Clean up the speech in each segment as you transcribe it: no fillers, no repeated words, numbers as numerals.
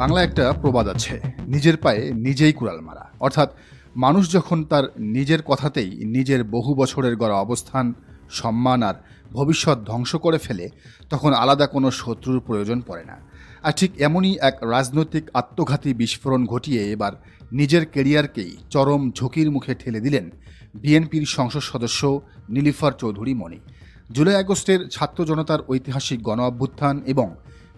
বাংলা একটা প্রবাদ আছে, নিজের পায়ে নিজেই কুড়াল মারা। অর্থাৎ মানুষ যখন তার নিজের কথাতেই নিজের বহু বছরের গড়া অবস্থান, সম্মান আর ভবিষ্যৎ ধ্বংস করে ফেলে, তখন আলাদা কোনো শত্রুর প্রয়োজন পড়ে না। আর ঠিক এমনই এক রাজনৈতিক আত্মঘাতী বিস্ফোরণ ঘটিয়ে এবার নিজের কেরিয়ারকেই চরম ঝুঁকির মুখে ঠেলে দিলেন বিএনপির সংসদ সদস্য নীলুফার চৌধুরী মনি। জুলাই আগস্টের ছাত্র জনতার ঐতিহাসিক গণ অভ্যুত্থান এবং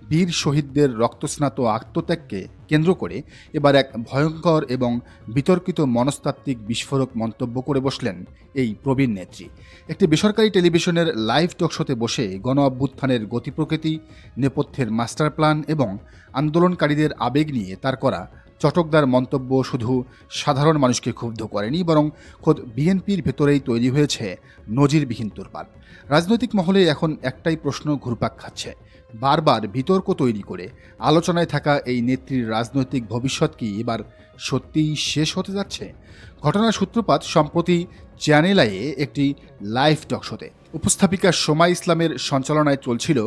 বীর শহীদদের রক্তস্নাত আত্মত্যাগকে কেন্দ্র করে এবার এক ভয়ঙ্কর এবং বিতর্কিত মনস্তাত্ত্বিক বিস্ফোরক মন্তব্য করে বসলেন এই প্রবীণ নেত্রী। একটি বেসরকারি টেলিভিশনের লাইভ টকশোতে বসে গণ অভ্যুত্থানের গতি প্রকৃতি, নেপথ্যের মাস্টার প্ল্যান এবং আন্দোলনকারীদের আবেগ নিয়ে তার করা চটকদার মন্তব্য শুধু সাধারণ মানুষকে ক্ষুব্ধ করেনি, বরং খোদ বিএনপির ভেতরেই তৈরি হয়েছে নজিরবিহীন তোলপাড়। রাজনৈতিক মহলে এখন একটাই প্রশ্ন ঘুরপাক খাচ্ছে, বারবার বিতর্ক তৈরি করে আলোচনায় থাকা এই নেত্রীর রাজনৈতিক ভবিষ্যৎ কি এবার সত্যিই শেষ হতে যাচ্ছে? ঘটনার সূত্রপাত সম্প্রতি চ্যানেল আইয়ে একটি লাইভ টকশোতে উপস্থাপিকা সোমা ইসলামের সঞ্চালনায় চলছিল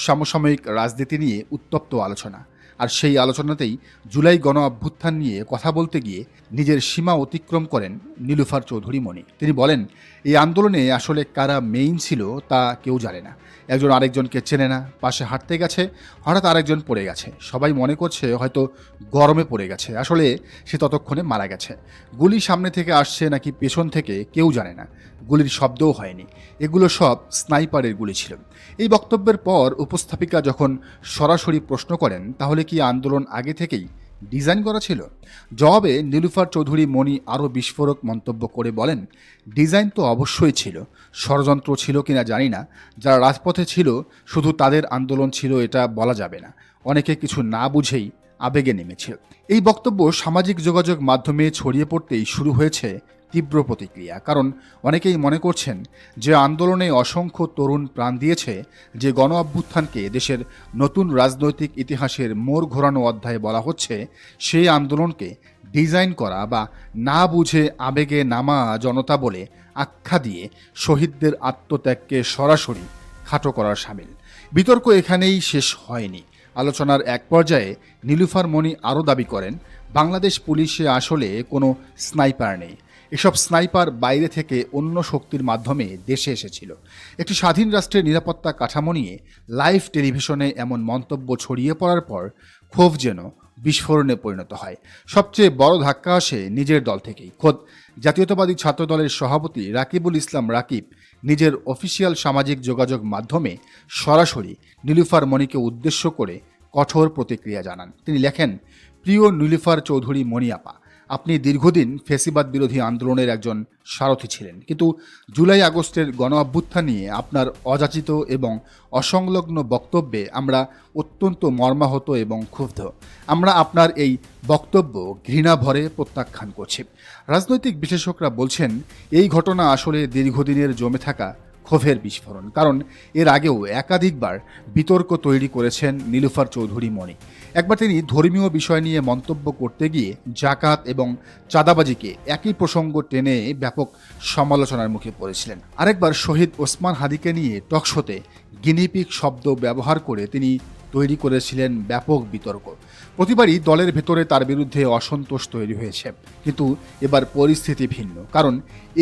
সমসাময়িক রাজনীতি নিয়ে উত্তপ্ত আলোচনা। আর সেই আলোচনাতেই জুলাই গণ অভ্যুত্থান নিয়ে কথা বলতে গিয়ে নিজের সীমা অতিক্রম করেন নীলুফার চৌধুরী মনি। তিনি বলেন, এই আন্দোলনে আসলে কারা মেইন ছিল তা কেউ জানে না। একজন আরেকজনকে চেনে না, পাশে হাঁটতে গেছে, হঠাৎ আরেকজন পড়ে গেছে, সবাই মনে করছে হয়তো গরমে পড়ে গেছে, আসলে সে ততক্ষণে মারা গেছে। গুলি সামনে থেকে আসছে নাকি পেছন থেকে কেউ জানে না, গুলির শব্দও হয়নি, এগুলো সব স্নাইপারের গুলি ছিল। এই বক্তব্যের পর উপস্থাপিকা যখন সরাসরি প্রশ্ন করেন, তাহলে কি আন্দোলন আগে থেকেই ডিজাইন করা ছিল? জবাবে নীলুফার চৌধুরী মনি আরও বিস্ফোরক মন্তব্য করে বলেন, ডিজাইন তো অবশ্যই ছিল, ষড়যন্ত্র ছিল কিনা জানি না, যারা রাজপথে ছিল শুধু তাদের আন্দোলন ছিল এটা বলা যাবে না, অনেকে কিছু না বুঝেই আবেগে নেমেছিল। এই বক্তব্য সামাজিক যোগাযোগ মাধ্যমে ছড়িয়ে পড়তেই শুরু হয়েছে তীব্র প্রতিক্রিয়া। কারণ অনেকেই মনে করছেন যে আন্দোলনে অসংখ্য তরুণ প্রাণ দিয়েছে, যে গণ অভ্যুত্থানকে দেশের নতুন রাজনৈতিক ইতিহাসের মোড় ঘোরানো অধ্যায়ে বলা হচ্ছে, সেই আন্দোলনকে ডিজাইন করা বা না বুঝে আবেগে নামা জনতা বলে আখ্যা দিয়ে শহীদদের আত্মত্যাগকে সরাসরি খাটো করার শামিল। বিতর্ক এখানেই শেষ হয়নি। আলোচনার এক পর্যায়ে নীলুফার মনি আরও দাবি করেন, বাংলাদেশ পুলিশে আসলে কোনো স্নাইপার নেই, এসব স্নাইপার বাইরে থেকে অন্য শক্তির মাধ্যমে দেশে এসেছিল। একটি স্বাধীন রাষ্ট্রের নিরাপত্তা কাঠামো নিয়ে লাইভ টেলিভিশনে এমন মন্তব্য ছড়িয়ে পড়ার পর ক্ষোভ যেন বিস্ফোরণে পরিণত হয়। সবচেয়ে বড় ধাক্কা আসে নিজের দল থেকেই। খোদ জাতীয়তাবাদী ছাত্র দলের সভাপতি রাকিবুল ইসলাম রাকিব নিজের অফিসিয়াল সামাজিক যোগাযোগ মাধ্যমে সরাসরি নীলুফার মনিকে উদ্দেশ্য করে কঠোর প্রতিক্রিয়া জানান। তিনি লেখেন, প্রিয় নীলুফার চৌধুরী মনি আপা, আপনি দীর্ঘদিন ফ্যাসিবাদ বিরোধী আন্দোলনের একজন সারথি ছিলেন, কিন্তু জুলাই আগস্টের গণ অভ্যুত্থান নিয়ে আপনার অযাচিত এবং অসংলগ্ন বক্তব্যে আমরা অত্যন্ত মর্মাহত এবং ক্ষুব্ধ। আমরা আপনার এই বক্তব্য ঘৃণা ভরে প্রত্যাখ্যান করছি। রাজনৈতিক বিশেষজ্ঞরা বলছেন, এই ঘটনা আসলে দীর্ঘদিনের জমে থাকা ক্ষোভের বিস্ফোরণ। কারণ এর আগেও একাধিকবার বিতর্ক তৈরি করেছেন নীলুফার চৌধুরী মনি। একবার তিনি ধর্মীয় বিষয় নিয়ে মন্তব্য করতে গিয়ে জাকাত এবং চাঁদাবাজিকে একই প্রসঙ্গ টেনে ব্যাপক সমালোচনার মুখে পড়েছিলেন। আরেকবার শহীদ ওসমান হাদিকে নিয়ে টকশোতে গিনিপিগ শব্দ ব্যবহার করে তিনি তৈরি করেছিলেন ব্যাপক বিতর্ক। প্রতিবারই দলের ভেতরে তার বিরুদ্ধে অসন্তোষ তৈরি হয়েছে, কিন্তু এবার পরিস্থিতি ভিন্ন। কারণ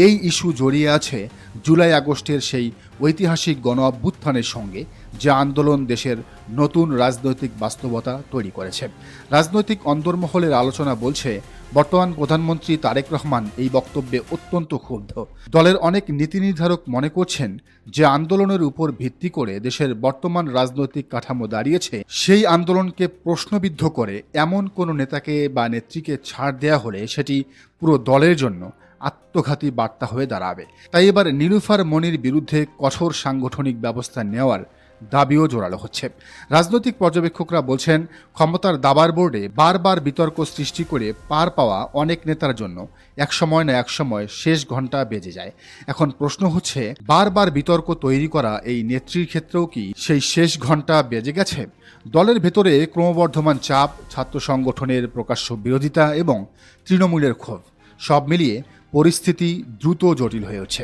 এই ইস্যু জড়িয়ে আছে জুলাই আগস্টের সেই ঐতিহাসিক গণ অভ্যুত্থানের সঙ্গে, যে আন্দোলন দেশের নতুন রাজনৈতিক বাস্তবতা তৈরি করেছে। রাজনৈতিক অন্দরমহলের আলোচনা বলছে, বর্তমান প্রধানমন্ত্রী তারেক রহমান এই বক্তব্যে অত্যন্ত ক্ষুব্ধ। দলের অনেক নীতি নির্ধারক মনে করছেন যে আন্দোলনের উপর ভিত্তি করে দেশের বর্তমান রাজনৈতিক কাঠামো দাঁড়িয়েছে, সেই আন্দোলনকে প্রশ্নবিদ্ধ করে এমন কোনো নেতাকে বা নেত্রীকে ছাড় দেয়া হলে সেটি পুরো দলের জন্য আত্মঘাতী বার্তা হয়ে দাঁড়াবে। তাই এবার নীলুফার মনির বিরুদ্ধে কঠোর সাংগঠনিক ব্যবস্থা নেওয়ার দাবিও জোরালো হচ্ছে। রাজনৈতিক পর্যবেক্ষকরা বলছেন, ক্ষমতার দাবার বোর্ডে বারবার বিতর্ক সৃষ্টি করে পার পাওয়া অনেক নেতার জন্য একসময় না একসময় শেষ ঘন্টা বেজে যায়। এখন প্রশ্ন হচ্ছে, বারবার বিতর্ক তৈরি করা এই নেত্রীর ক্ষেত্রেও কি সেই শেষ ঘন্টা বেজে গেছে? দলের ভেতরে ক্রমবর্ধমান চাপ, ছাত্র সংগঠনের প্রকাশ্য বিরোধিতা এবং তৃণমূলের ক্ষোভ, সব মিলিয়ে পরিস্থিতি দ্রুত জটিল হয়ে উঠছে।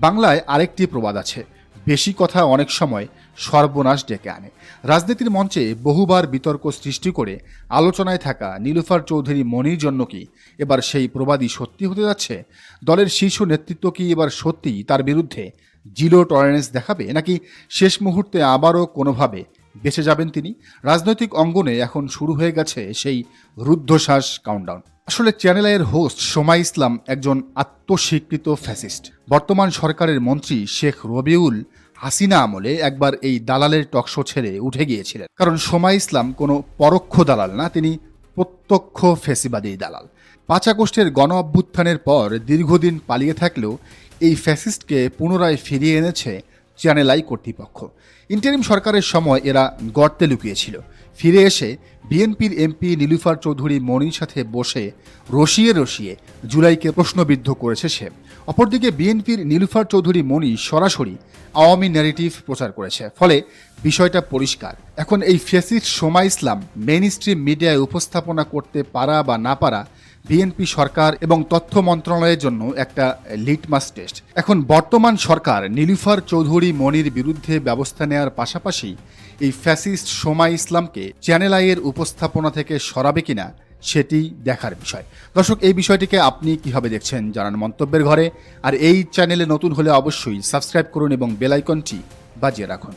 বাংলায় আরেকটি প্রবাদ আছে, বেশি কথা অনেক সময় সর্বনাশ ডেকে আনে। রাজনীতির মঞ্চে বহুবার বিতর্ক সৃষ্টি করে আলোচনায় থাকা নীলুফার চৌধুরী মনির জন্য কি এবার সেই প্রবাদই সত্যি হতে যাচ্ছে? দলের শীর্ষ নেতৃত্ব কি এবার সত্যিই তার বিরুদ্ধে জিরো টলারেন্স দেখাবে, নাকি শেষ মুহূর্তে আবারও কোনোভাবে বেঁচে যাবেন তিনি? রাজনৈতিক অঙ্গনে এখন শুরু হয়ে গেছে সেই রুদ্ধশ্বাস কাউন্টডাউন। আসলে চ্যানেল আইয়ের হোস্ট সোমা ইসলাম একজন আত্মস্বীকৃত ফ্যাসিস্ট। বর্তমান সরকারের মন্ত্রী শেখ রবিউল হাসিনা আমলে একবার এই দালালের টকশো ছেড়ে উঠে গিয়েছিলেন, কারণ সোমা ইসলাম কোনো পরোক্ষ দালাল না, তিনি প্রত্যক্ষ ফ্যাসিবাদী দালাল। ৫ আগস্টের গণ অভ্যুত্থানের পর দীর্ঘদিন পালিয়ে থাকলেও এই ফ্যাসিস্টকে পুনরায় ফিরিয়ে এনেছে চ্যানেল আই কর্তৃপক্ষ। ইন্টারিম সরকারের সময় এরা গর্তে লুকিয়েছিল, ফিরে এসে বিএনপির এমপি নীলুফার চৌধুরী মনির সাথে বসে রসিয়ে রসিয়ে জুলাইকে প্রশ্নবিদ্ধ করেছে সে। অপরদিকে বিএনপির নীলুফার চৌধুরী মনি সরাসরি আওয়ামী ন্যারেটিভ প্রচার করেছে, ফলে বিষয়টা পরিষ্কার। এখন এই ফ্যাসিস্ট সোমা ইসলাম মেইন স্ট্রিম মিডিয়ায় উপস্থাপনা করতে পারা বা না পারা বিএনপি সরকার এবং তথ্য মন্ত্রণালয়ের জন্য একটা লিটমাস টেস্ট। এখন বর্তমান সরকার নীলুফার চৌধুরী মনির বিরুদ্ধে ব্যবস্থা নেওয়ার পাশাপাশি এই ফ্যাসিস্ট সোমা ইসলামকে চ্যানেল আইয়ের উপস্থাপনা থেকে সরাবে কিনা সেটি দেখার বিষয়। দর্শক, এই বিষয়টিকে আপনি কিভাবে দেখছেন জানান মন্তব্যের ঘরে। আর এই চ্যানেলে নতুন হলে অবশ্যই সাবস্ক্রাইব করুন এবং বেল আইকনটি বাজিয়ে রাখুন।